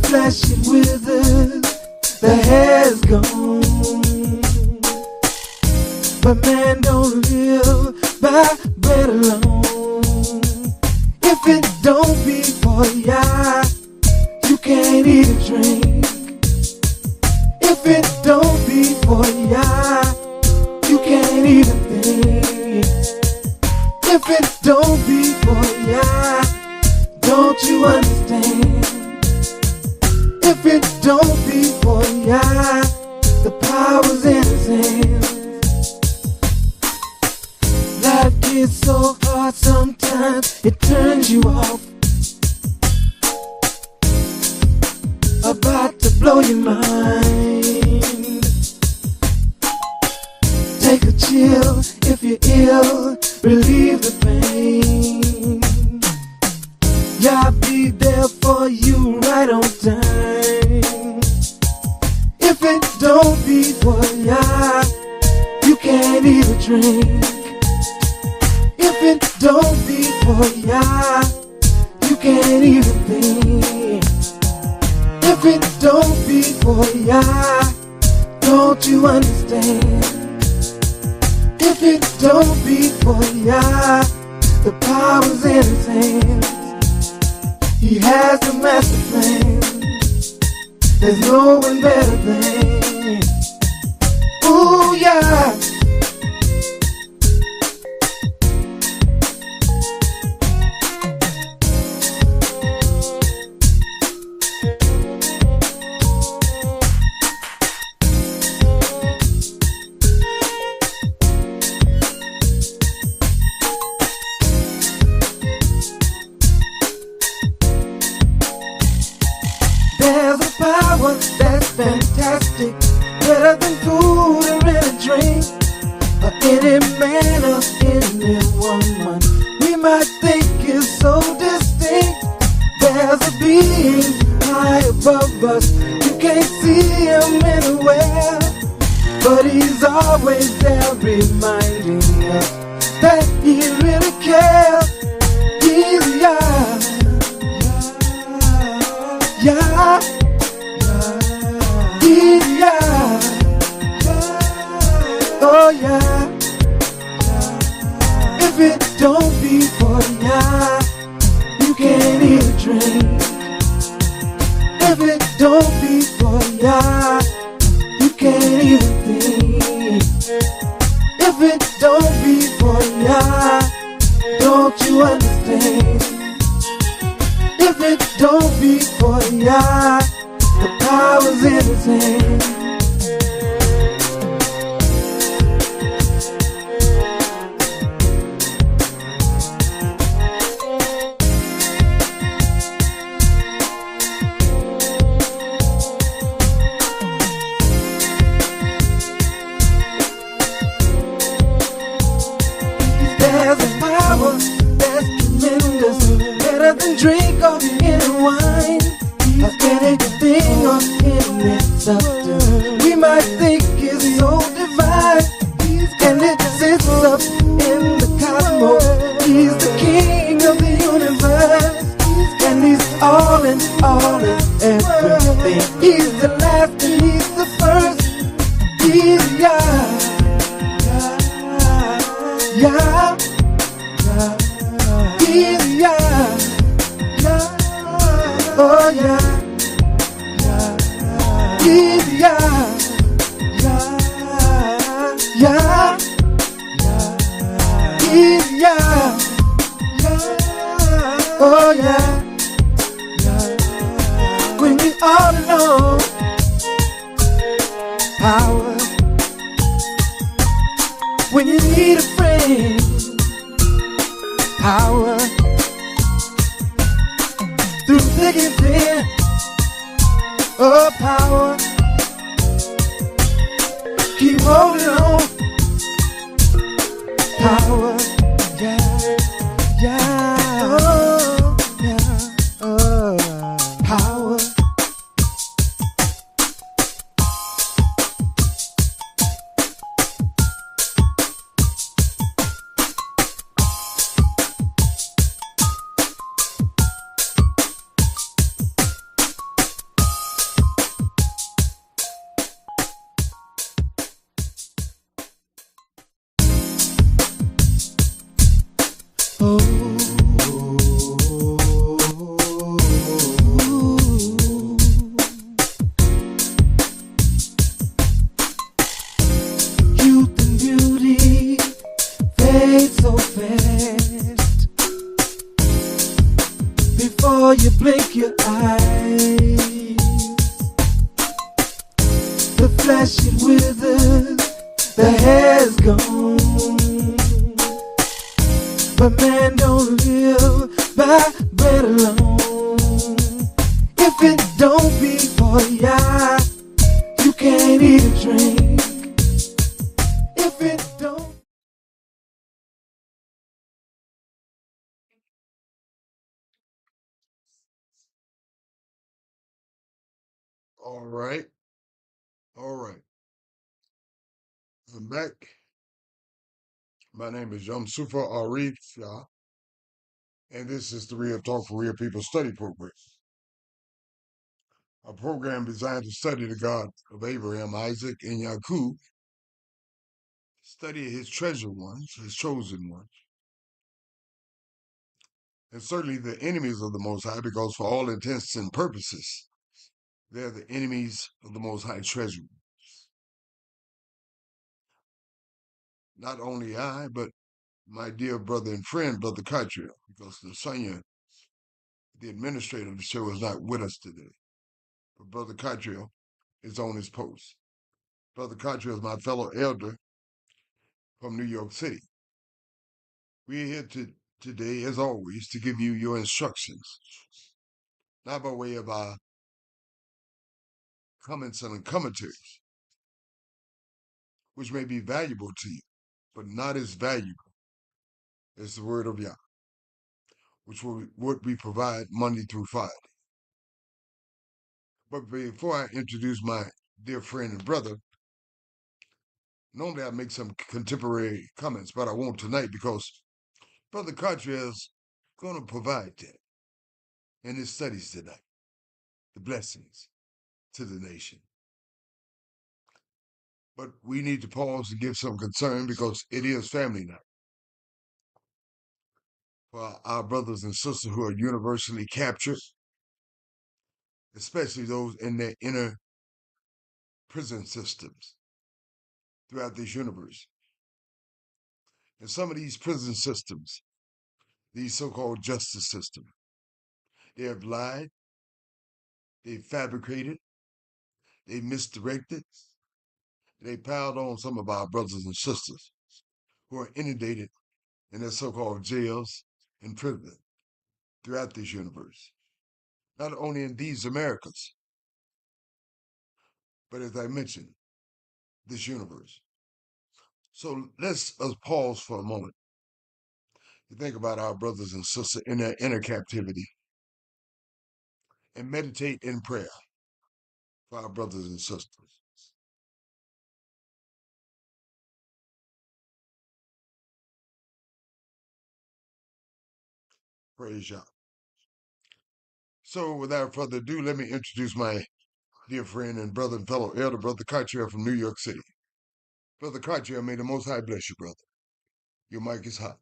flesh it withers, the hair's gone. But man don't live by bread alone. If it don't be for ya, you can't eat a drink. If it don't be for ya, you can't eat a thing. If it don't be for ya, don't you understand? If it don't be for ya, the power's in his hands. Life gets so hard sometimes it turns you off. About to blow your mind. Take a chill if you're ill, relieve the pain. Yeah, I'll be there for you right on time. If it don't be for ya, you can't eat a drink. If it don't be for ya, you can't eat a thing. If it don't be for ya, don't you understand? If it don't be for ya, the power's in his hands. He has a master plan. There's no one better than. Ooh, yeah. There's a power that's fantastic, better than food or any drink, or any man or any woman we might think is so distinct. There's a being high above us, you can't see him anywhere, but he's always there reminding us that he really cares. He's Yah, Yah, he's Yah, oh yeah. If it don't be for Yah, you can't eat a drink. If it don't be for Yah, you can't eat a thing. If it don't be for Yah, don't you understand? If it don't be for Yah, the power's in his hand. There's a power that's tremendous, better than drink or any wine, or anything or any substance we might think is so divine. And it sits up in the cosmos. He's the king of the universe, and he's all in everything. He's the last and he's the first. He's Yah, Yah, he's Yah, Yah, oh yeah, he's Yah, Yah, Yah, he's Yah, oh yeah. When you're all alone, power. When you need a friend, power. Through thick and thin, oh power. Keep holding on, power. Yeah, yeah, oh, yeah, oh, power. your eyes. The flesh it withers, the hair's gone, but man don't live by bread alone. If it don't be for ya, you can't eat and drink. If it don't. All right. I'm back. My name is Yamsufa Arif Shah, and this is the Real Talk for Real People study program. A program designed to study the God of Abraham, Isaac, and Yaakov, study his treasured ones, his chosen ones, and certainly the enemies of the Most High, because for all intents and purposes, they're the enemies of the Most High treasure. Not only I, but my dear brother and friend, Brother Cottrell, because Lasagna, the administrator of the show, is not with us today. But Brother Cottrell is on his post. Brother Cottrell is my fellow elder from New York City. We are here today, as always, to give you your instructions, not by way of our comments and commentaries, which may be valuable to you, but not as valuable as the word of Yah, which what we provide Monday through Friday. But before I introduce my dear friend and brother, normally I make some contemporary comments, but I won't tonight because Brother Cottrell is going to provide that in his studies tonight, the blessings to the nation. But we need to pause and give some concern because it is family night for our brothers and sisters who are universally captured, especially those in their inner prison systems throughout this universe. And some of these prison systems, these so-called justice systems, they have lied, they fabricated, they misdirected, they piled on some of our brothers and sisters who are inundated in their so-called jails and prison throughout this universe. Not only in these Americas, but as I mentioned, this universe. So let's pause for a moment to think about our brothers and sisters in their inner captivity and meditate in prayer for our brothers and sisters. Praise Yah. So without further ado, let me introduce my dear friend and brother and fellow elder, Brother Cottrell from New York City. Brother Cottrell, may the Most High bless you, brother. Your mic is hot.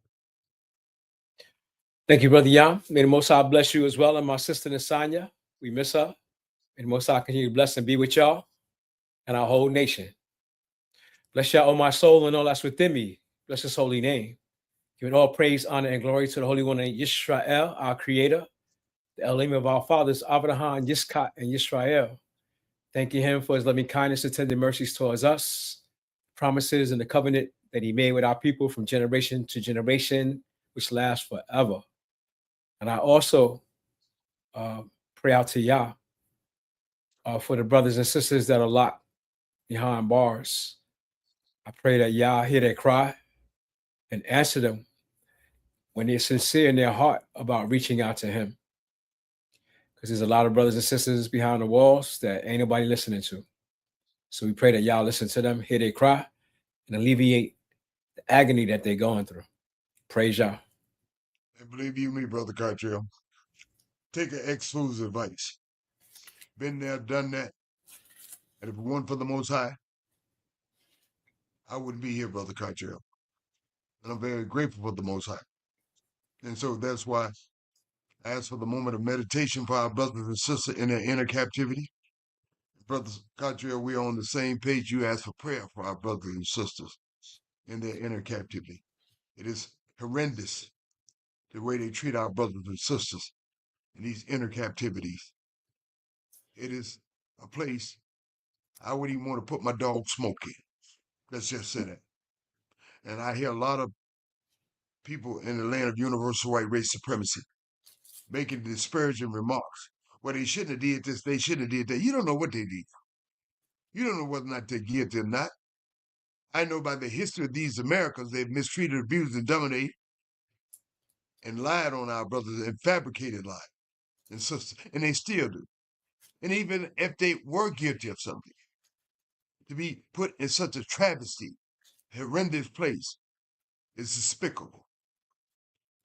Thank you, Brother Yam. May the Most High bless you as well. And my sister Nasanya, we miss her. May the Most High continue to bless and be with y'all and our whole nation. Bless y'all, oh my soul, and all that's within me. Bless his holy name. Giving all praise, honor, and glory to the Holy One, Yisrael, our creator, the Elohim of our fathers, Abraham, Yitzchak, and Yisrael. Thanking him for his loving kindness and tender mercies towards us, promises and the covenant that he made with our people from generation to generation, which lasts forever. And I also pray out to Yah for the brothers and sisters that are locked behind bars. I pray that Yah hear their cry and answer them when they're sincere in their heart about reaching out to him. Because there's a lot of brothers and sisters behind the walls that ain't nobody listening to. So we pray that Yah listen to them, hear their cry, and alleviate the agony that they're going through. Praise Yah. And believe you me, Brother Cottrell, take an ex-fool's advice. Been there, done that. And if it weren't for the Most High, I wouldn't be here, Brother Cottrell. And I'm very grateful for the Most High. And so that's why I ask for the moment of meditation for our brothers and sisters in their inner captivity. Brother Cottrell, we're on the same page. You ask for prayer for our brothers and sisters in their inner captivity. It is horrendous the way they treat our brothers and sisters in these inner captivities. It is a place I wouldn't even want to put my dog Smoke in. Let's just say that. And I hear a lot of people in the land of universal white race supremacy making disparaging remarks. Well, they shouldn't have did this, they shouldn't have did that. You don't know what they did. You don't know whether or not they're guilty or not. I know by the history of these Americans, they've mistreated, abused, and dominated, and lied on our brothers and fabricated lies and sisters, and they still do. And even if they were guilty of something, to be put in such a travesty, horrendous place is despicable.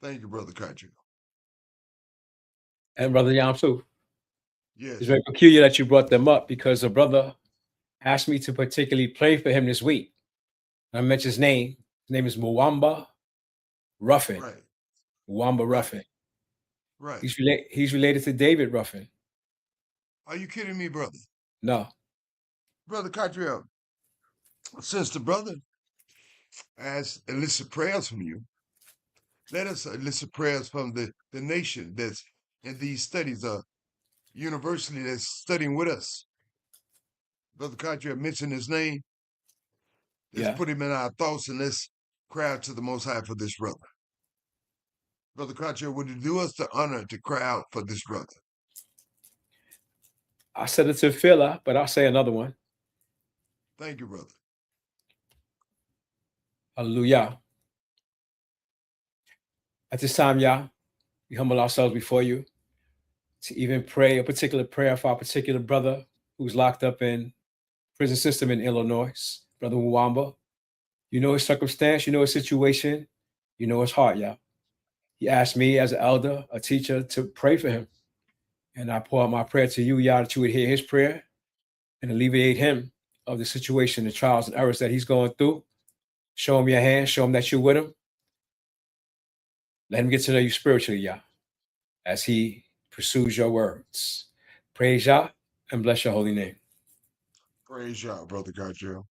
Thank you, Brother Country. And Brother Yamsu, Yes. it's very peculiar that you brought them up because a brother asked me to particularly pray for him this week. I mentioned his name. His name is Mwamba Ruffin. Right. Mwamba Ruffin. Right. He's related to David Ruffin. Are you kidding me, brother? No. Brother Cottrell, since the brother has illicit prayers from you, let us elicit prayers from the nation that's in these studies, university that's studying with us. Brother Cottrell mentioned his name. Let's put him in our thoughts and let's cry out to the Most High for this brother. Brother Cottrell, would you do us the honor to cry out for this brother? I said it to Phila, but I'll say another one. Thank you, brother. Hallelujah. At this time, Yah, we humble ourselves before you to even pray a particular prayer for our particular brother who's locked up in prison system in Illinois, Brother Mwamba. You know his circumstance, you know his situation, you know his heart, Yah. He asked me as an elder, a teacher, to pray for him. And I pour out my prayer to you, Yah, that you would hear his prayer and alleviate him of the situation, the trials and errors that he's going through. Show him your hand, show him that you're with him. Let him get to know you spiritually, Yah, as he pursues your words. Praise Yah and bless your holy name. Praise Yah, Brother Cottrell,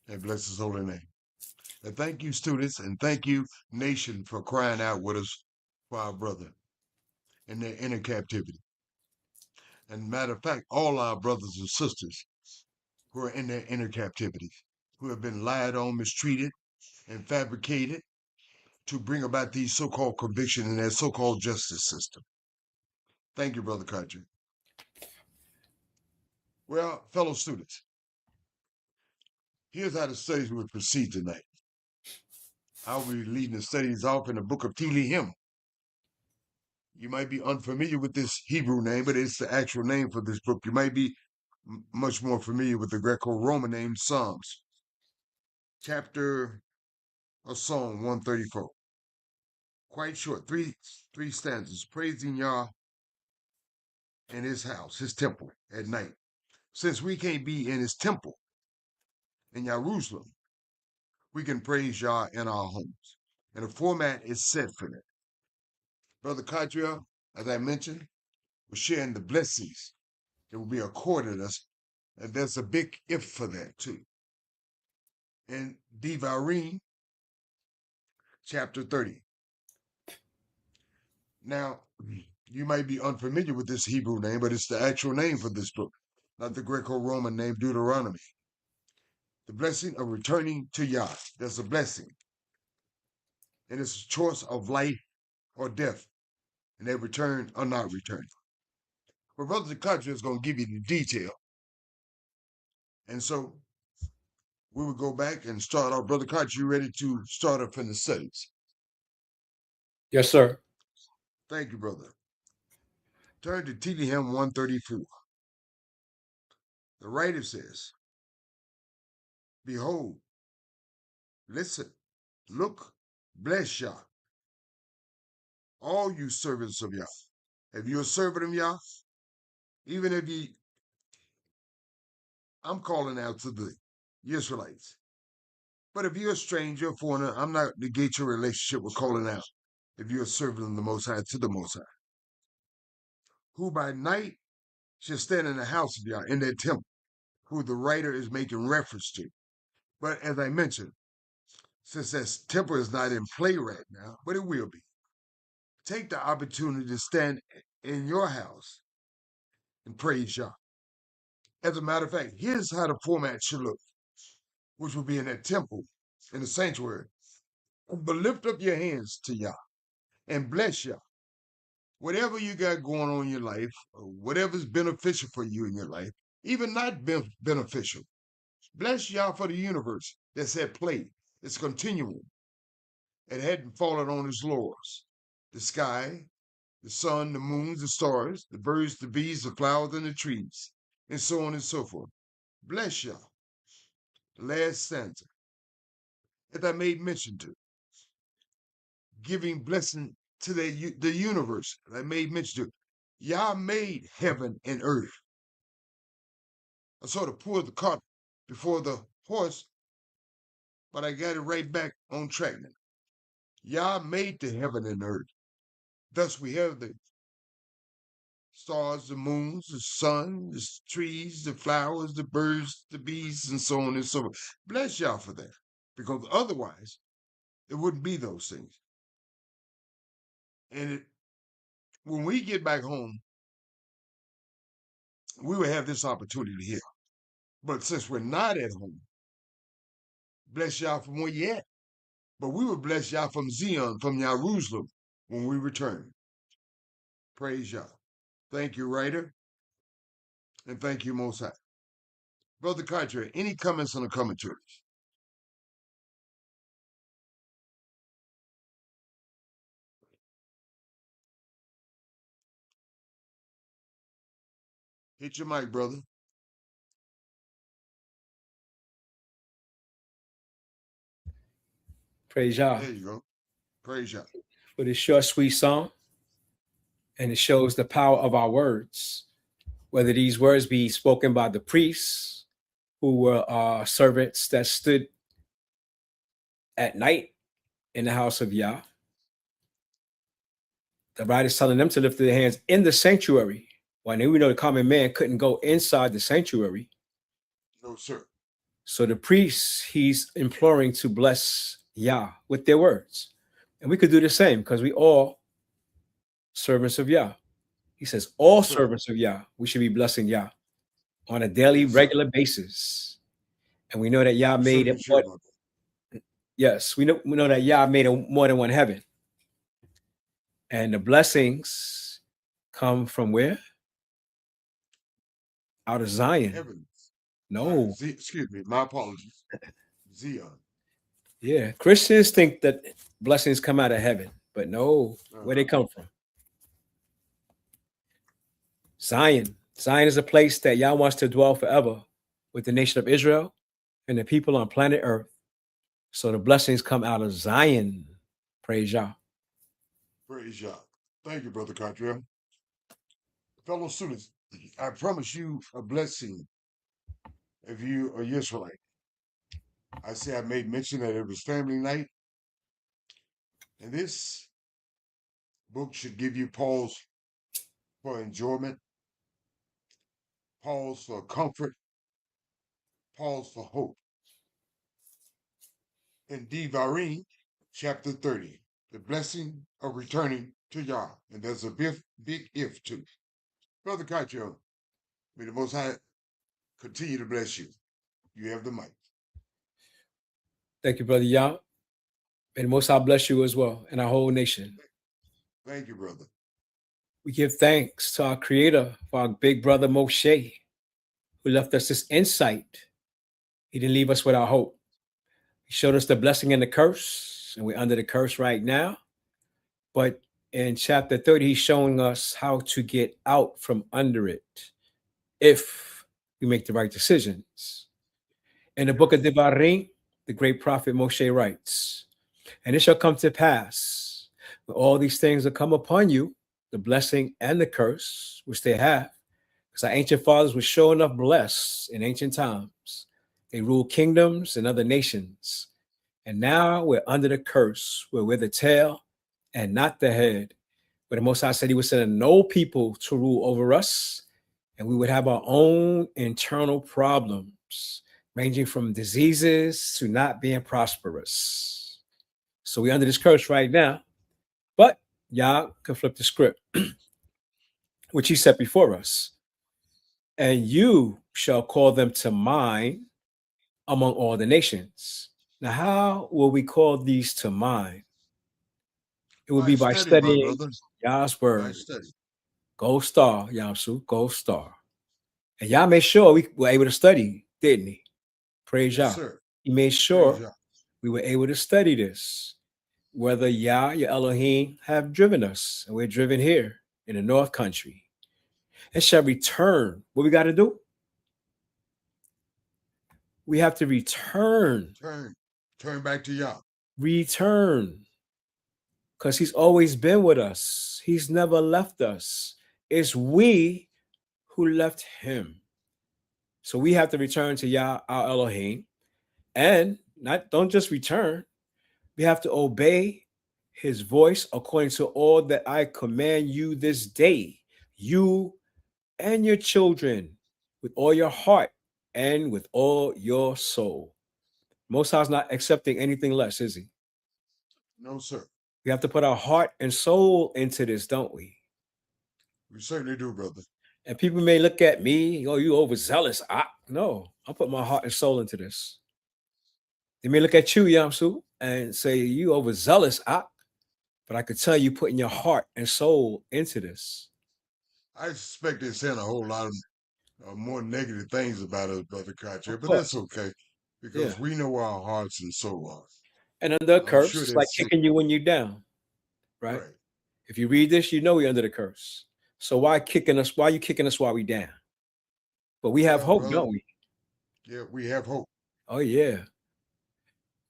and bless his holy name. And thank you, students, and thank you, nation, for crying out with us for our brother in their inner captivity. And matter of fact, all our brothers and sisters who are in their inner captivity, who have been lied on, mistreated, and fabricated to bring about these so-called convictions in their so-called justice system. Thank you, Brother Cottrell. Well, fellow students, here's how the studies will proceed tonight. I'll be leading the studies off in the book of Tehillim. You might be unfamiliar with this Hebrew name, but it's the actual name for this book. You might be much more familiar with the Greco-Roman name Psalms. Chapter of Psalm 134. Quite short, three stanzas, praising Yah in his house, his temple at night. Since we can't be in his temple in Jerusalem, we can praise Yah in our homes. And a format is set for that. Brother Cottrell, as I mentioned, was sharing the blessings that will be accorded us. And there's a big if for that too. In Devarim, chapter 30. Now, you might be unfamiliar with this Hebrew name, but it's the actual name for this book, not the Greco-Roman name Deuteronomy. The blessing of returning to Yah. There's a blessing. And it's a choice of life or death. And they return or not return. But Brother Cottrell is going to give you the detail. And so we will go back and start our Brother Cottrell, you ready to start up in the studies? Yes, sir. Thank you, brother. Turn to Tehillim 134. The writer says, behold, listen, look, bless Yah, all you servants of Yah. If you're a servant of Yah, even if I'm calling out to the Israelites. But if you're a stranger, a foreigner, I'm not negate your relationship with calling out. If you're a servant of the Most High, to the Most High, who by night shall stand in the house of Yah, in their temple, who the writer is making reference to. But as I mentioned, since that temple is not in play right now, but it will be, take the opportunity to stand in your house and praise Yah. As a matter of fact, here's how the format should look, which will be in that temple, in the sanctuary. But lift up your hands to Yah and bless Yah. Whatever you got going on in your life, or whatever's beneficial for you in your life, even not beneficial, bless Yah for the universe that's at play. It's continuum. It hadn't fallen on its laurels. The sky, the sun, the moons, the stars, the birds, the bees, the flowers, and the trees, and so on and so forth. Bless Yah. The last stanza that I made mention to, giving blessing to the universe that I made mention to. Yah made heaven and earth. I sort of pulled the cart before the horse, but I got it right back on track now. Yah made the heaven and earth. Thus we have the stars, the moons, the sun, the trees, the flowers, the birds, the bees, and so on and so forth. Bless Yah for that, because otherwise it wouldn't be those things. And when we get back home, we will have this opportunity here. But since we're not at home, bless Yah from where you at. But we will bless Yah from Zion, from Jerusalem, when we return. Praise Yah. Thank you, writer. And thank you, Most High. Brother Carter, any comments on the commentaries? Hit your mic, brother. Praise Yah. There you go. Praise Yah. For this short, sweet song. And it shows the power of our words, whether these words be spoken by the priests who were servants that stood at night in the house of Yah. The writer's telling them to lift their hands in the sanctuary. When we know the common man couldn't go inside the sanctuary. No, sir. So the priests, he's imploring to bless Yah with their words. And we could do the same because we all servants of Yah. He says, all servants of Yah, we should be blessing Yah on a daily, regular basis. And we know that Yah made it. Yes, we know that Yah made more than one heaven. And the blessings come from where? Out of Zion. Heavens. No. Excuse me, my apologies. Zion. Yeah, Christians think that blessings come out of heaven, but no, where they come from. Zion. Zion is a place that Yah wants to dwell forever with the nation of Israel and the people on planet Earth. So the blessings come out of Zion. Praise Yah. Praise Yah. Thank you, Brother Cottrell. Fellow students, I promise you a blessing if you are Israelite. I say I made mention that it was family night. And this book should give you pause for enjoyment, pause for comfort, pause for hope. In Devarim, chapter 30, the blessing of returning to Yah. And there's a big if too. Brother Cottrell, may the Most High continue to bless you. You have the mic. Thank you, Brother Yah. May the Most High bless you as well and our whole nation. Thank you, brother. We give thanks to our Creator for our big brother Moshe, who left us this insight. He didn't leave us without hope. He showed us the blessing and the curse, and we're under the curse right now. But in chapter 30, he's showing us how to get out from under it if we make the right decisions. In the book of Devarim, the great prophet Moshe writes, and it shall come to pass, when all these things will come upon you, the blessing and the curse, which they have, because our ancient fathers were sure enough blessed in ancient times. They ruled kingdoms and other nations. And now we're under the curse, where we're the tail and not the head. But the Most High said he would send no people to rule over us, and we would have our own internal problems, ranging from diseases to not being prosperous. So we're under this curse right now, but Yah can flip the script. which he set before us. And you shall call them to mind among all the nations. Now, how will we call these to mind? It would be by my studying brother. Yah's By word. study. Gold star, Yamsu, gold star. And Yah made sure we were able to study, didn't he? Praise Yes, Yah. sir. He made sure Praise Yah. we were able to study this, whether Yah, your Elohim, have driven us, and we're driven here in the North Country, and shall return. What we got to do? We have to return. Turn back to Yah. Return. Because he's always been with us. He's never left us. It's we who left him. So we have to return to Yah, our Elohim, and don't just return. We have to obey his voice according to all that I command you this day, you and your children, with all your heart and with all your soul. Most High's not accepting anything less, is he? No, sir. We have to put our heart and soul into this, don't we? We certainly do, brother. And people may look at me, oh, you overzealous. No, I'll put my heart and soul into this. They may look at you, Yamsu, and say, you overzealous. But I could tell you putting your heart and soul into this. I suspect they're saying a whole lot of more negative things about us, Brother Kachi, but that's okay, because we know where our hearts and soul are. And under a curse, it's like kicking you when you're down, right? If you read this, you know we're under the curse. So why kicking us? Why are you kicking us while we down? But we have hope, brother, don't we? Yeah, we have hope. Oh, yeah.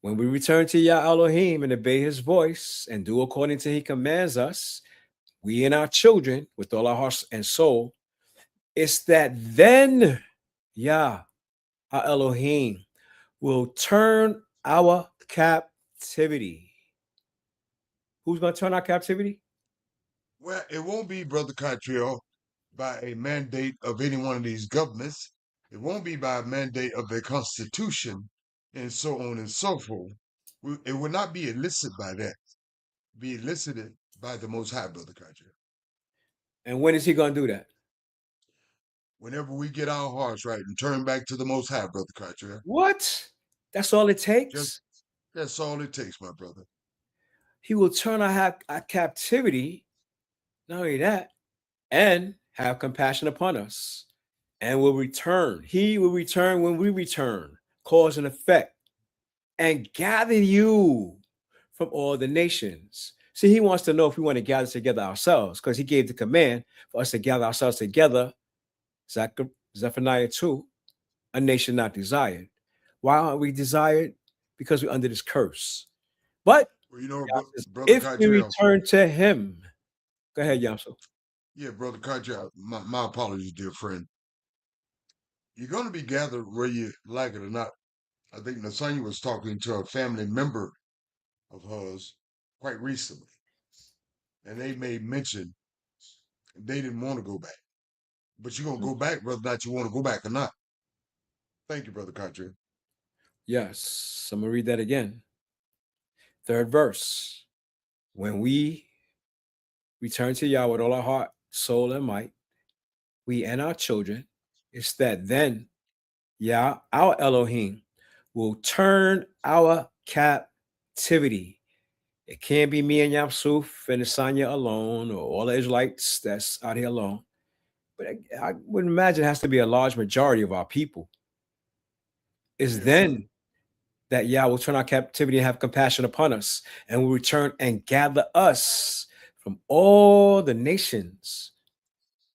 When we return to Yah Elohim and obey his voice and do according to he commands us, we and our children, with all our hearts and soul, it's that then Yah, our Elohim, will turn our captivity. Who's going to turn our captivity? Well, it won't be, Brother Catriel, by a mandate of any one of these governments. It won't be by a mandate of the Constitution and so on and so forth. It will not be elicited by that. Be elicited by the Most High, Brother Catriel. And when is he going to do that? Whenever we get our hearts right and turn back to the Most High, Brother Catriel. What? That's all it takes? That's all it takes, my brother. He will turn our captivity, not only that, and have compassion upon us, and will return. He will return when we return, cause and effect, and gather you from all the nations. See, he wants to know if we want to gather together ourselves, because he gave the command for us to gather ourselves together. Zephaniah 2, a nation not desired. Why aren't we desired? Because we're under this curse. But if we return to him, go ahead, Yamso. Yeah, Brother Kaja, my apologies, dear friend. You're going to be gathered whether you like it or not. I think Nasanya was talking to a family member of hers quite recently, and they made mention they didn't want to go back. But you're going to go back whether or not you want to go back or not. Thank you, Brother Kaja. Yes, I'm going to read that again. Third verse. When we return to Yah with all our heart, soul, and might, we and our children, it's that then Yah, our Elohim, will turn our captivity. It can't be me and Yamsuf and Asanya alone, or all the Israelites that's out here alone. But I would imagine it has to be a large majority of our people. It's then that Yah will turn our captivity and have compassion upon us, and will return and gather us from all the nations.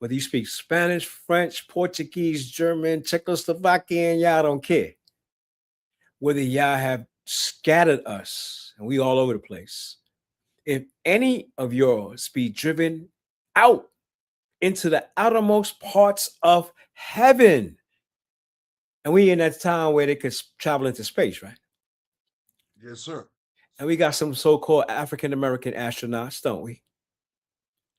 Whether you speak Spanish, French, Portuguese, German, Czechoslovakian, Yah don't care. Whether Yah have scattered us, and we all over the place. If any of yours be driven out into the outermost parts of heaven, and we in that time where they could travel into space, right? Yes, sir. And we got some so-called African-American astronauts, don't we?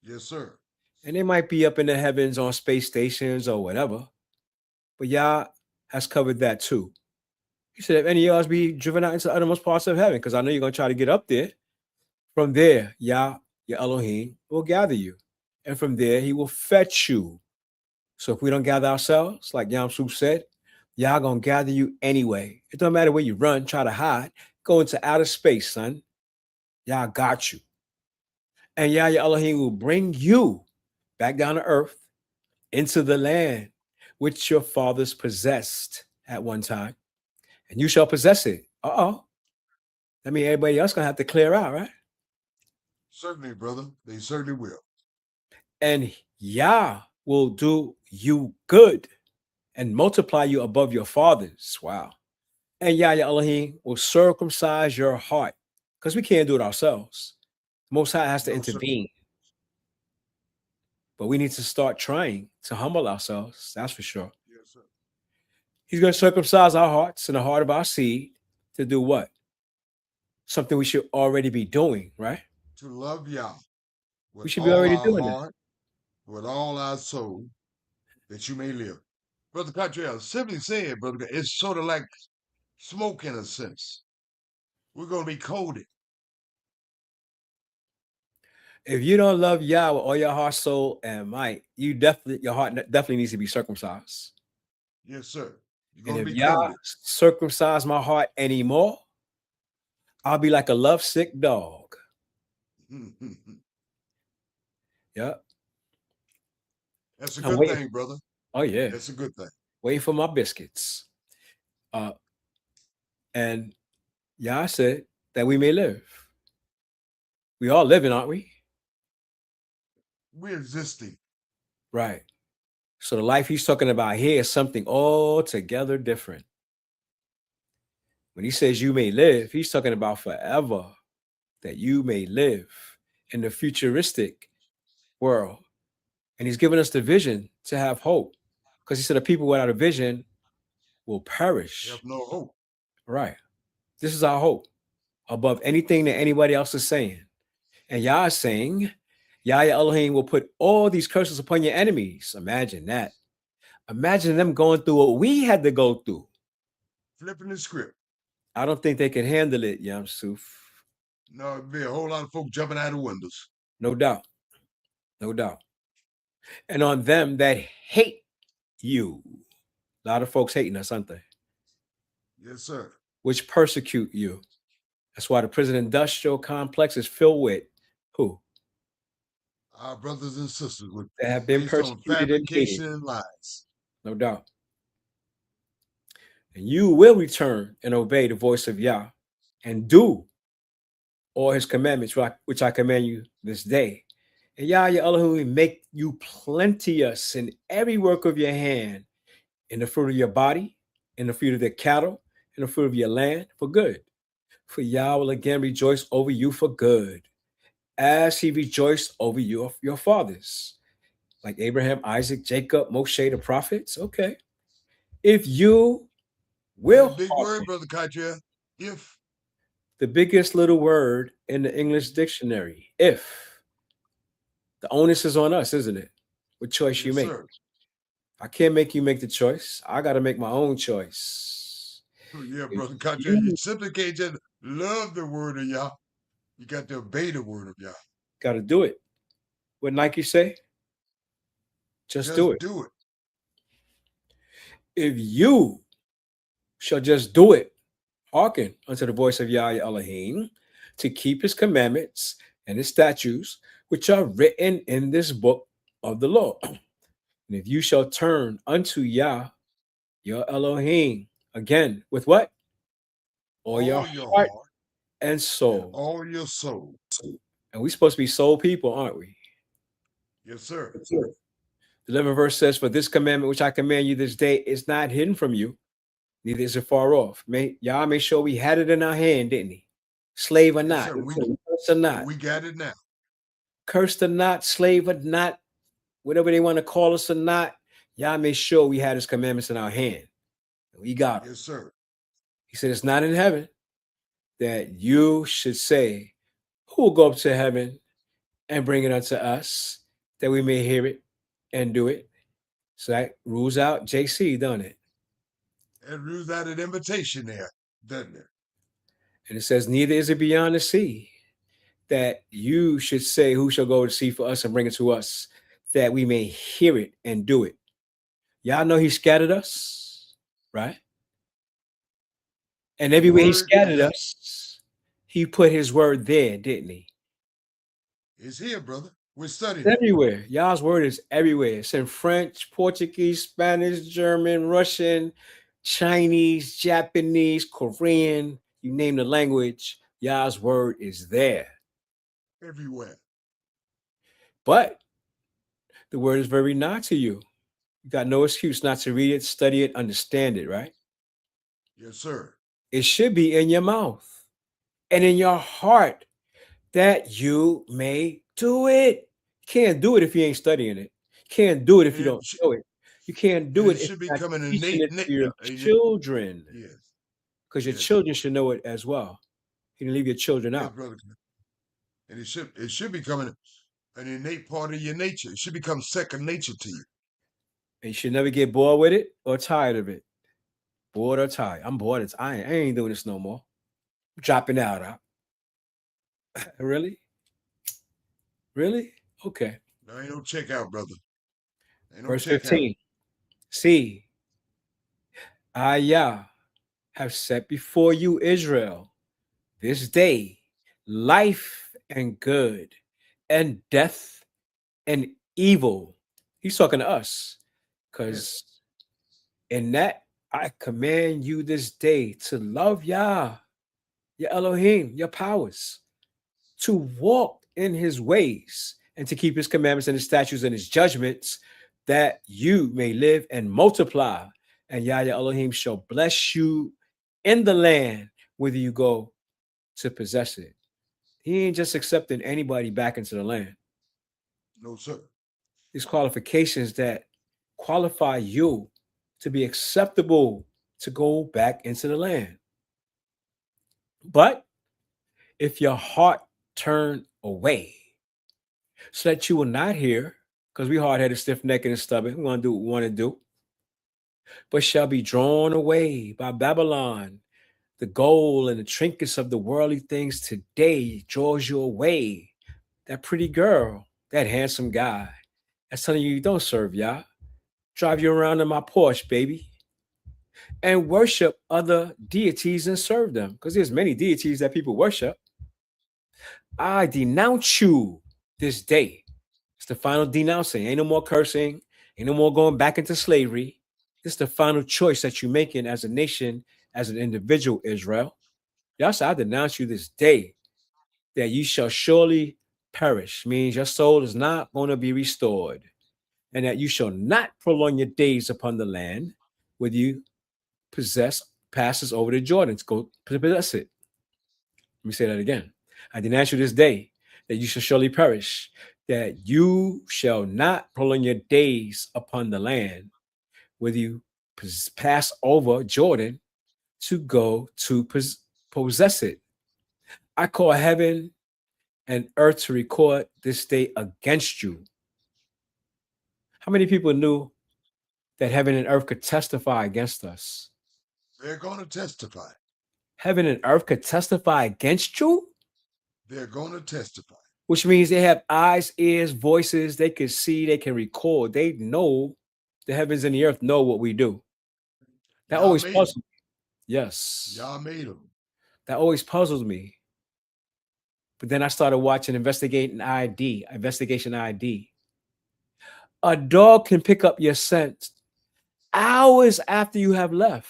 Yes, sir. And they might be up in the heavens on space stations or whatever. But Yah has covered that too. He said, if any of yours be driven out into the uttermost parts of heaven, because I know you're going to try to get up there. From there, Yah, your Elohim, will gather you and from there he will fetch you. So if we don't gather ourselves, like Yamsu said, Yah gonna gather you anyway. It don't matter where you run, try to hide, go into outer space, son. Yah got you. And Yah Elohim will bring you back down to earth into the land which your fathers possessed at one time, and you shall possess it. That means everybody else gonna have to clear out, right? Certainly, brother. They certainly will. And Yah will do you good and multiply you above your fathers. Wow. And Yah Elohim will circumcise your heart, because we can't do it ourselves. Most High has to intervene. But we need to start trying to humble ourselves. That's for sure. Yes, sir. He's going to circumcise our hearts and the heart of our seed to do what? Something we should already be doing, right? To love Yah. We should be already doing it. With all our soul, that you may live. Brother Cottrell, simply said, brother, it's sort of like smoke in a sense. We're going to be coded. If you don't love Yah with all your heart, soul, and might, your heart definitely needs to be circumcised. Yes, sir. And if Yah circumcise my heart anymore, I'll be like a lovesick dog. Yep. That's a good thing, brother. Oh, yeah. That's a good thing. Waiting for my biscuits. And Yah said that we may live. We all living, aren't we? We're existing. Right. So the life he's talking about here is something altogether different. When he says you may live, he's talking about forever, that you may live in the futuristic world. And he's given us the vision to have hope, because he said the people without a vision will perish. You have no hope. Right. This is our hope above anything that anybody else is saying. And Yah is saying, Yah Elohim will put all these curses upon your enemies. Imagine that. Imagine them going through what we had to go through. Flipping the script. I don't think they can handle it, Yamsuf. No, it'd be a whole lot of folks jumping out of windows. No doubt. No doubt. And on them that hate you. A lot of folks hating us, aren't they? Yes, sir. Which persecute you. That's why the prison industrial complex is filled with who? Our brothers and sisters that have been persecuted fabrication and lies. No doubt. And you will return and obey the voice of Yah and do all his commandments, which I command you this day. And Yah Elohim make you plenteous in every work of your hand, in the fruit of your body, in the fruit of the cattle, in the fruit of your land, for good. For Yah will again rejoice over you for good, as he rejoiced over your fathers, like Abraham, Isaac, Jacob, Moshe, the prophets. Okay. If you will. Big word, Brother Katria. If. The biggest little word in the English dictionary. If. The onus is on us, isn't it? What choice you make. Sir. I can't make you make the choice. I got to make my own choice. Yeah, Brother Katria, you simply can't just love the word of Yah. You got to obey the word of Yah. Got to do it. What Nike say? Just do it. Do it. If you shall just do it, hearken unto the voice of Yah Elohim, to keep his commandments and his statutes, which are written in this book of the law. And if you shall turn unto Yah, your Elohim, again, with what? All your heart and soul. And all your soul. And we're supposed to be soul people, aren't we? Yes, sir. Yes, sir. The 11th verse says, for this commandment which I command you this day is not hidden from you, neither is it far off. Yah made sure we had it in our hand, didn't he? Slave or not. Curse or not. We got it now. Cursed or not, slave or not, whatever they want to call us or not, Yah made sure we had his commandments in our hand. We got it. Yes, sir. He said, it's not in heaven that you should say, who will go up to heaven and bring it unto us, that we may hear it and do it. So that rules out JC, doesn't it? It rules out an invitation there, doesn't it? And it says, neither is it beyond the sea that you should say, who shall go to sea for us and bring it to us, that we may hear it and do it. Y'all know he scattered us, right? And everywhere he scattered us, he put his word there, didn't he? It's here, brother. We're studying It's everywhere. Y'all's word is everywhere. It's in French, Portuguese, Spanish, German, Russian, Chinese, Japanese, Korean, you name the language, Y'all's word is there. everywhere. But the word is very nigh to you. You got no excuse not to read it, study it, understand it, right? Yes, sir. It should be in your mouth and in your heart that you may do it. You can't do it if you ain't studying it. You can't do it if you don't know it. You can't do it if should you're become an not teaching innate it to your children. Yes. Because your Yes. children should know it as well. You can leave your children Yes, out. brother. And it should become an innate part of your nature. It should become second nature to you. And you should never get bored with it or tired of it. Bored or tired. I'm bored. I ain't doing this no more. I'm dropping out. Huh? Really? Really? Okay. No, ain't no checkout, brother. Ain't no Verse checkout. 15. See, I, Yah, have set before you, Israel, this day, life and good, and death and evil. He's talking to us. Because in that, I command you this day to love Yah, your Elohim, your powers, to walk in his ways and to keep his commandments and his statutes and his judgments, that you may live and multiply. And Yah, your Elohim, shall bless you in the land whether you go to possess it. He ain't just accepting anybody back into the land. No, sir. These qualifications that qualify you to be acceptable to go back into the land. But if your heart turn away, so that you will not hear, because we hard-headed, stiff-necked, and stubborn, we want to do what we want to do, but shall be drawn away by Babylon. The gold and the trinkets of the worldly things today draws you away. That pretty girl, that handsome guy, that's telling you don't serve Yah. Drive you around in my Porsche, baby. And worship other deities and serve them. Because there's many deities that people worship. I denounce you this day. It's the final denouncing. Ain't no more cursing. Ain't no more going back into slavery. This is the final choice that you're making as a nation, as an individual, Israel. Y'all say, I denounce you this day that you shall surely perish. Means your soul is not going to be restored. And that you shall not prolong your days upon the land where you passes over the Jordan to go possess it. Let me say that again. I denounce you this day that you shall surely perish, that you shall not prolong your days upon the land whether you pass over Jordan to go to possess it. I call heaven and earth to record this day against you. How many people knew that heaven and earth could testify against us? They're going to testify. Heaven and earth could testify against you? They're going to testify. Which means they have eyes, ears, voices. They can see, they can record. They know, the heavens and the earth know what we do. That always puzzles me. Yes. Y'all made them. That always puzzles me. But then I started watching Investigation ID. A dog can pick up your scent hours after you have left,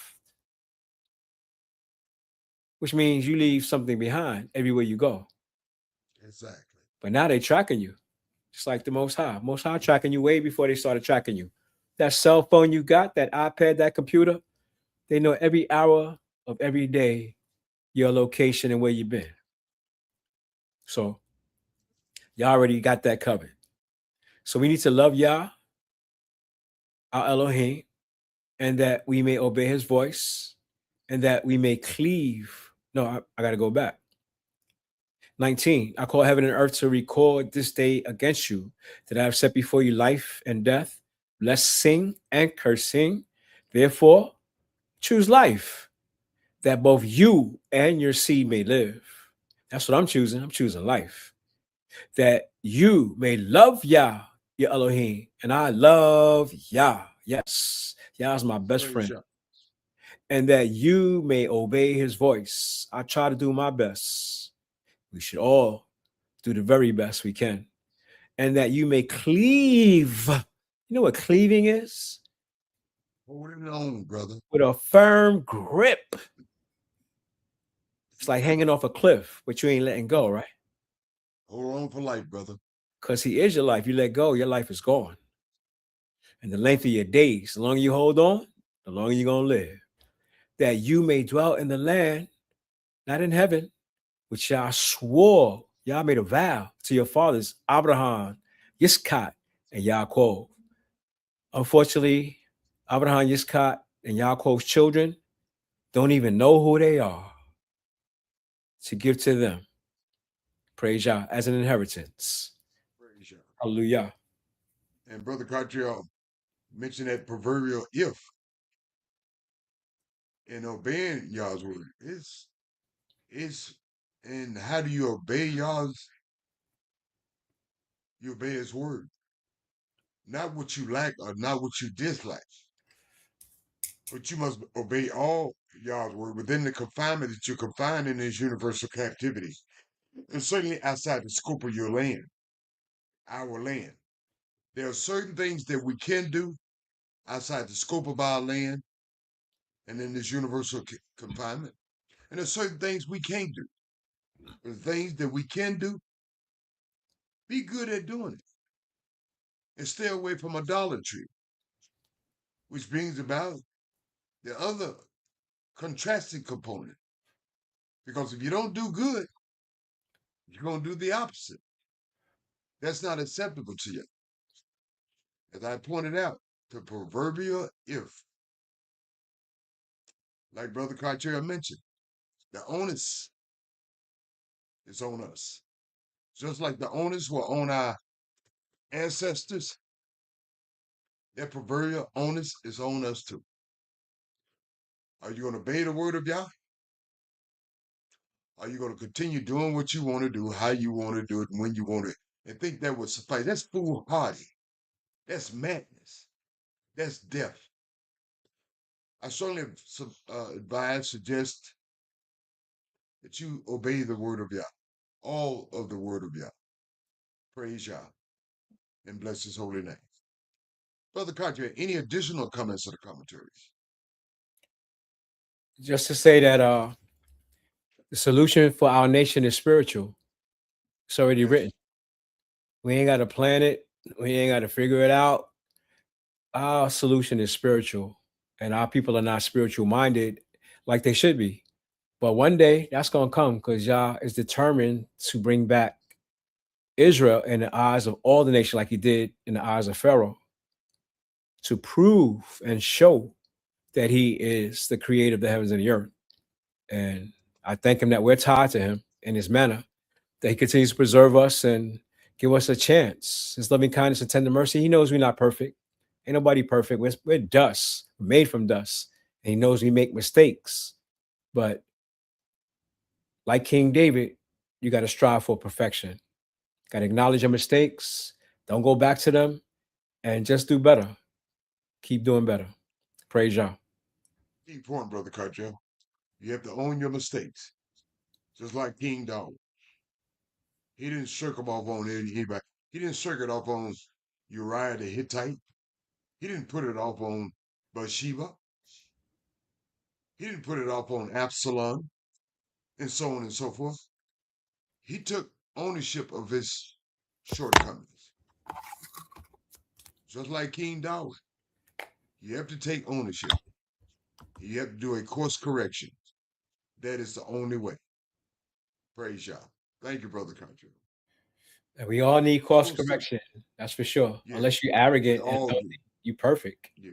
which means you leave something behind everywhere you go. Exactly. But now they're tracking you, just like the Most High. Most High tracking you way before they started tracking you. That cell phone you got, that iPad, that computer, they know every hour of every day your location and where you've been. So y'all already got that covered. So we need to love Yah, our Elohim, and that we may obey his voice, and that we may cleave. No, I got to go back. 19, I call heaven and earth to record this day against you, that I have set before you life and death, blessing and cursing. Therefore, choose life, that both you and your seed may live. That's what I'm choosing. I'm choosing life. That you may love Yah, your Elohim. And I love Yah. Yes, Yah is my best Praise friend. Yah. And that you may obey his voice. I try to do my best. We should all do the very best we can. And that you may cleave. You know what cleaving is? Holding on, brother. With a firm grip. It's like hanging off a cliff, but you ain't letting go, right? Hold on for life, brother. Because he is your life. You let go, your life is gone. And the length of your days, the longer you hold on, the longer you're going to live. That you may dwell in the land, not in heaven, which Yah swore. Yah made a vow to your fathers, Abraham, Yitzchak, and Yaakov. Unfortunately, Abraham, Yitzchak, and Yaakov's children don't even know who they are to give to them. Praise Yah as an inheritance. Praise Yah. Hallelujah. And Brother Cartier mentioned that proverbial if in obeying Yah's word. It's and how do you obey Yah's? You obey his word. Not what you like or not what you dislike. But you must obey all Yah's word within the confinement that you're confined in this universal captivity. And certainly outside the scope of your land, our land. There are certain things that we can do outside the scope of our land and in this universal confinement. And there's certain things we can't do. The things that we can do, be good at doing it. And stay away from idolatry, which brings about the other contrasting component. Because if you don't do good, you're going to do the opposite. That's not acceptable to you. As I pointed out, the proverbial if, like Brother Cartier mentioned, the onus is on us. Just like the onus were on our ancestors, that proverbial onus is on us too. Are you going to obey the word of Yah? Are you going to continue doing what you want to do, how you want to do it, and when you want it, and think that would suffice? That's foolhardy. That's madness. That's death. I strongly suggest that you obey the word of Yah, all of the word of Yah. Praise Yah and bless his holy name. Brother Cartier, any additional comments or commentaries? Just to say that the solution for our nation is spiritual. It's already written. We ain't got to plan it. We ain't got to figure it out. Our solution is spiritual, and our people are not spiritual minded like they should be. But one day that's going to come because Yah is determined to bring back Israel in the eyes of all the nation like he did in the eyes of Pharaoh, to prove and show that he is the creator of the heavens and the earth. And I thank him that we're tied to him in his manner, that he continues to preserve us and give us a chance. His loving kindness and tender mercy. He knows we're not perfect. Ain't nobody perfect. We're dust, we're made from dust. And he knows we make mistakes. But like King David, you got to strive for perfection. Got to acknowledge your mistakes. Don't go back to them and just do better. Keep doing better. Praise Yah. Key point, Brother Cartier. You have to own your mistakes. Just like King David. He didn't shirk off on anybody. He didn't shirk it off on Uriah the Hittite. He didn't put it off on Bathsheba. He didn't put it off on Absalom, and so on and so forth. He took ownership of his shortcomings. Just like King David. You have to take ownership. You have to do a course correction. That is the only way. Praise Yah. Thank you, Brother Cartier. And we all need course correction. That's for sure. Yeah, unless you're arrogant and all you perfect. Yeah,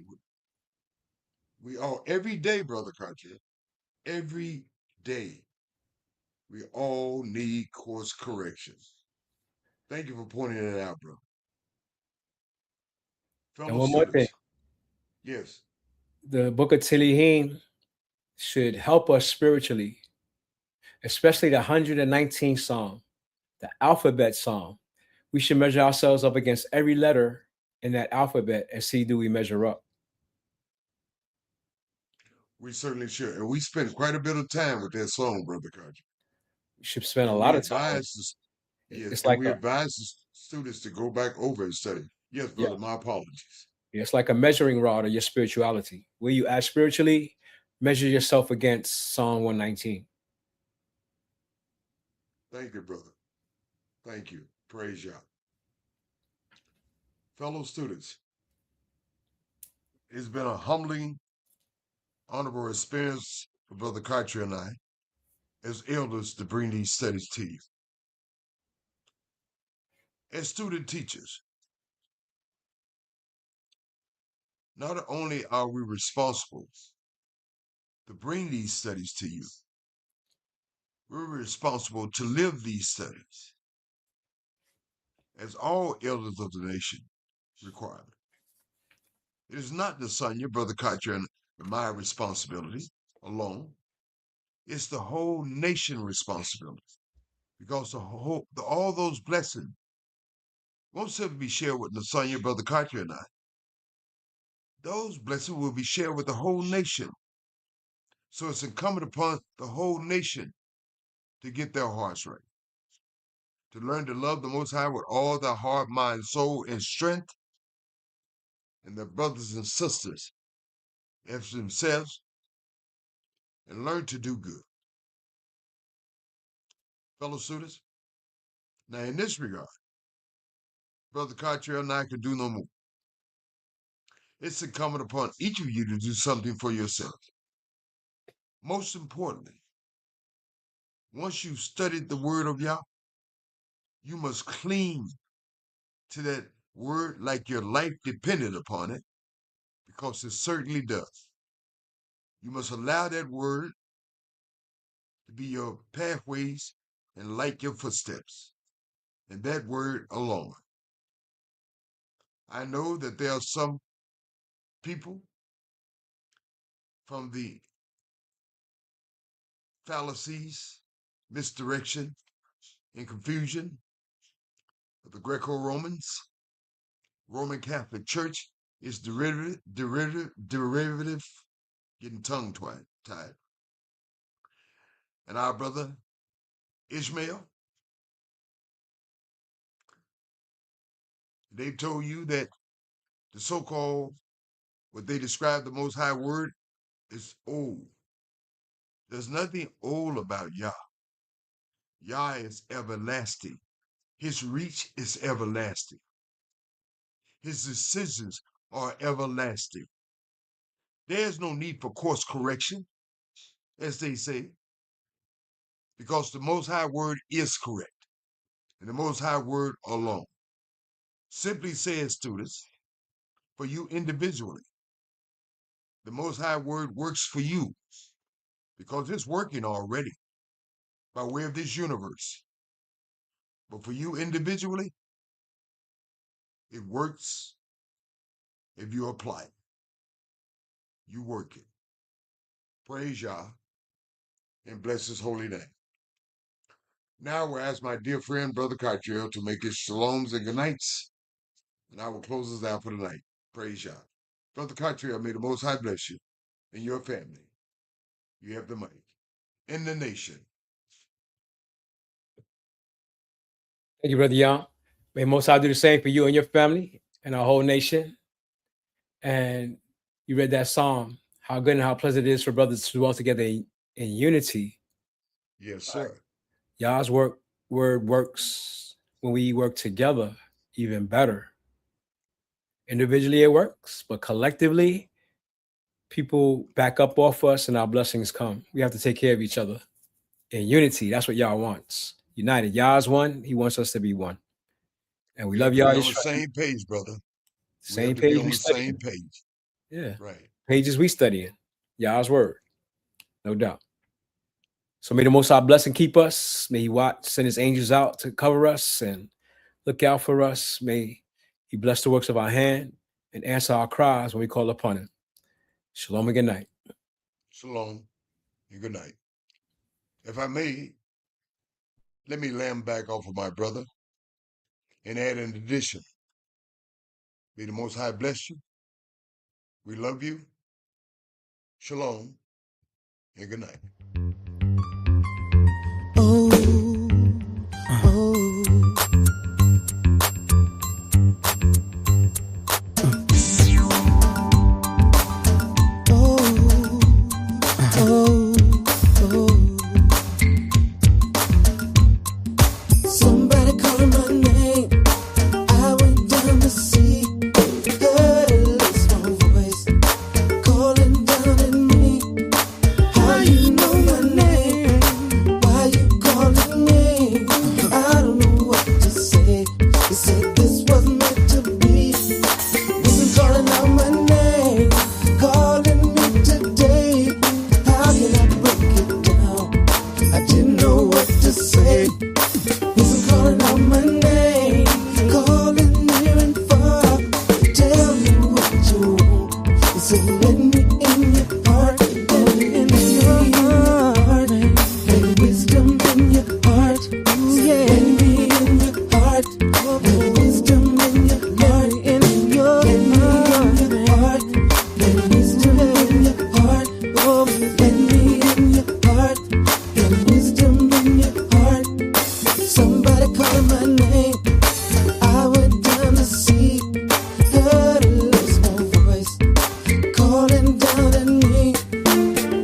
we all, every day, Brother Cartier, every day, we all need course corrections. Thank you for pointing that out, bro. And Fellow one more thing. students. Yes. The book of Tehillim should help us spiritually, especially the 119th Psalm, the alphabet Psalm. we should measure ourselves up against every letter in that alphabet and see, do we measure up? We certainly should. And we spent quite a bit of time with that song, Brother Carter. We should spend a And lot we of time. yes, It's and like we advise the students to go back over and study. Yes, brother, Yeah. my apologies. It's like a measuring rod of your spirituality. Where you at spiritually, measure yourself against Psalm 119. Thank you, brother. Thank you. Praise Yah. Fellow students, it's been a humbling, honorable experience for Brother Carter and I as elders to bring these studies to you. As student teachers, not only are we responsible to bring these studies to you, we're responsible to live these studies as all elders of the nation require. It is not the Sonia, Brother Carter, and my responsibility alone. It's the whole nation responsibility, because all those blessings won't simply be shared with Nasanya, Brother Carter, and I. Those blessings will be shared with the whole nation. So it's incumbent upon the whole nation to get their hearts right, to learn to love the Most High with all their heart, mind, soul, and strength, and their brothers and sisters as themselves, and learn to do good. Fellow students, now in this regard, Brother Carter and I can do no more. It's incumbent upon each of you to do something for yourself. Most importantly, once you've studied the word of Yah, you must cling to that word like your life depended upon it, because it certainly does. You must allow that word to be your pathways and light your footsteps, and that word alone. I know that there are some people from the fallacies, misdirection, and confusion of the Greco-Romans, Roman Catholic Church is derivative, getting tongue-tied. And our brother Ishmael, they've told you that the so-called, what they describe the Most High word, is old. There's nothing old about Yah. Yah is everlasting. His reach is everlasting. His decisions are everlasting. There's no need for course correction, as they say, because the Most High word is correct, and the Most High word alone. Simply says, students, for you individually, the Most High word works for you, because it's working already by way of this universe. But for you individually, it works if you apply it. You work it. Praise Yah and bless his holy name. Now we'll ask my dear friend, Brother Cartier, to make his shaloms and good nights, and I will close us out for the night. Praise Yah. Brother Cartier, may the Most High bless you and your family. You have the mic. In the nation. Thank you, Brother Young. May Most High do the same for you and your family and our whole nation. And you read that psalm, how good and how pleasant it is for brothers to dwell together in unity. Yes, sir. Yah's word works when we work together even better. Individually it works, but collectively, people back up off us and our blessings come. We have to take care of each other in unity. That's what Yah wants. United. Yah's one. He wants us to be one. And we love Yah. On the same page, brother. Same page. On the same page. Yeah. Right. Pages we studying. Yah's word. No doubt. So may the Most High bless and keep us. May he send his angels out to cover us and look out for us. May he bless the works of our hand and answer our cries when we call upon him. Shalom and good night. Shalom and good night. If I may, let me lamb back off of my brother and add an addition. May the Most High bless you. We love you. Shalom and good night. Oh, oh. Somebody calling my name. I went down to see. Heard a little small voice calling down at me. How you know my name? Why you calling me? I don't know what to say. They said this was meant to be. Listen, calling out my name, calling me today. How can I break it down? I didn't know what to say. Listen, calling out my name, calling near and far. Tell me what you want. They said let me in your heart, let me in your heart. Let wisdom in your heart. Let me in your heart. Let wisdom in your heart. Let me in your heart. Let wisdom in your heart. Let me in your heart. Let wisdom in your heart. Somebody calling my name. I went down to see. Heard a little small voice calling down at me.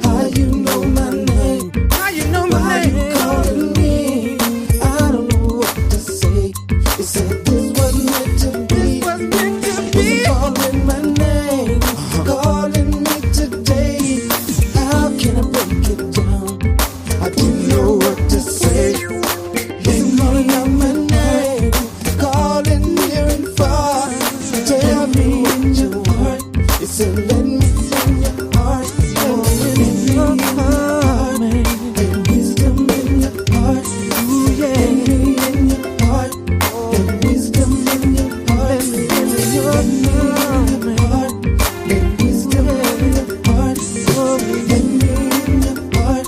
How you know my name? How you know my name? Why you calling me? I don't know what to say. They said this was meant to be. This was meant to be. Calling my name, calling me today. How can I break it down? I didn't know what to say. Listen, calling out my name, calling near and far. Tell me in your heart. They said let me in your heart. Let me in your heart. Let wisdom in your heart. Let me in your heart. Let wisdom in your heart. Let me in your heart. Let wisdom in your heart. Let me in your heart.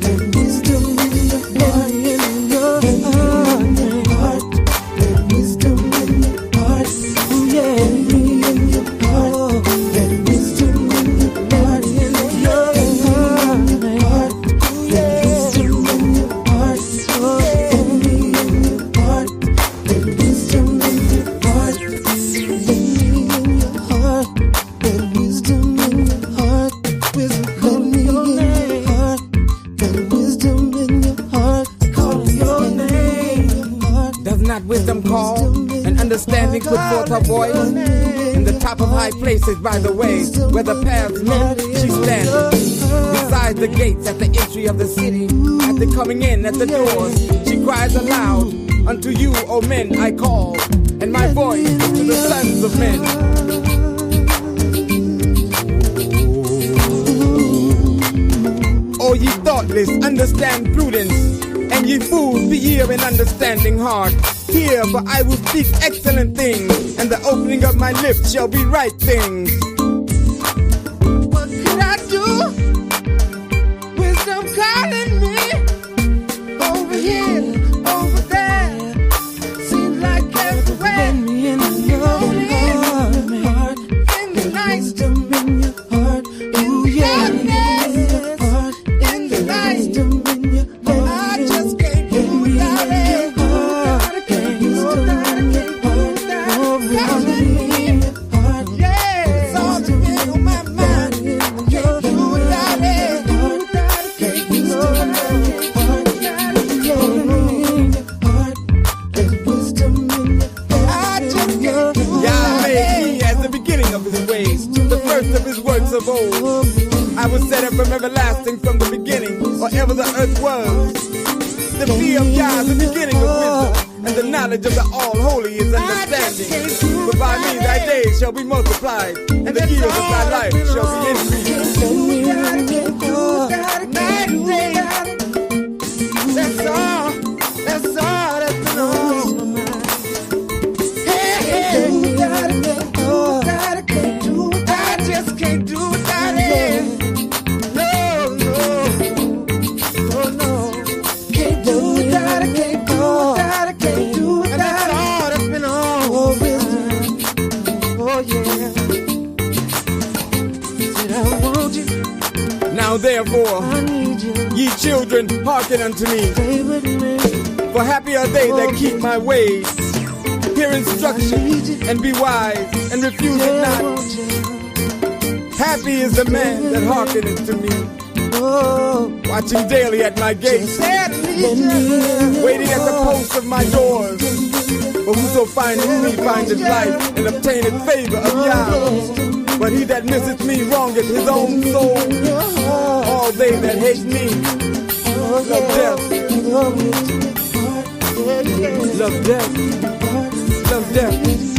Let wisdom in your heart. Let wisdom in your heart. Let me in your heart. Let wisdom in your heart. Let wisdom in your heart. Let me in your heart. Let wisdom in your heart. Let me in your heart. Let wisdom in your heart. Let me in your heart. Let wisdom in your heart. Call your name. Does not wisdom call and understanding put forth her voice? In the top of high places by the way, where the paths meet, she stands. Beside the gates at the entry of the city, at the coming in at the doors, she cries aloud, unto you, O men, I call, and my voice to the sons of men. O ye thoughtless, understand prudence, and ye fools, be ear and understanding heart. Hear, for I will speak excellent things, and the opening of my lips shall be right things. What can I do? Wisdom calling me over here, over there. Seems like everywhere. Let me in your heart. In the night, Wisdom in your heart. Ooh, yeah. in the night, I just can't do without it. Yeah, it's all been on my mind. Can't do without it. I just can't do without it. As the beginning of his ways, the first of his works of old. I was set up from everlasting from the beginning, or ever the earth was. The fear of Yah, the beginning of wisdom, and the knowledge of the All-Holy is understanding. But by me thy days shall be multiplied, and the years of thy life shall be increased. That's all, that's all, that's all. I just can't do without it. No, no. Can't do without it, can't do without it, can't do without it. And that's all that's been I want you. Now therefore, I need you. ye children, hearken unto me. Stay with me. For happy are they that keep my ways. Hear instruction and be wise and refuse it I not. want you. Happy is the man that hearkeneth to me. Oh, Watching daily at my gates, waiting at the posts of my doors. For whoso findeth me findeth life and obtaineth favor of Yah. But he that misseth me wrongeth his own soul. All they that hate me love death, love death, love death.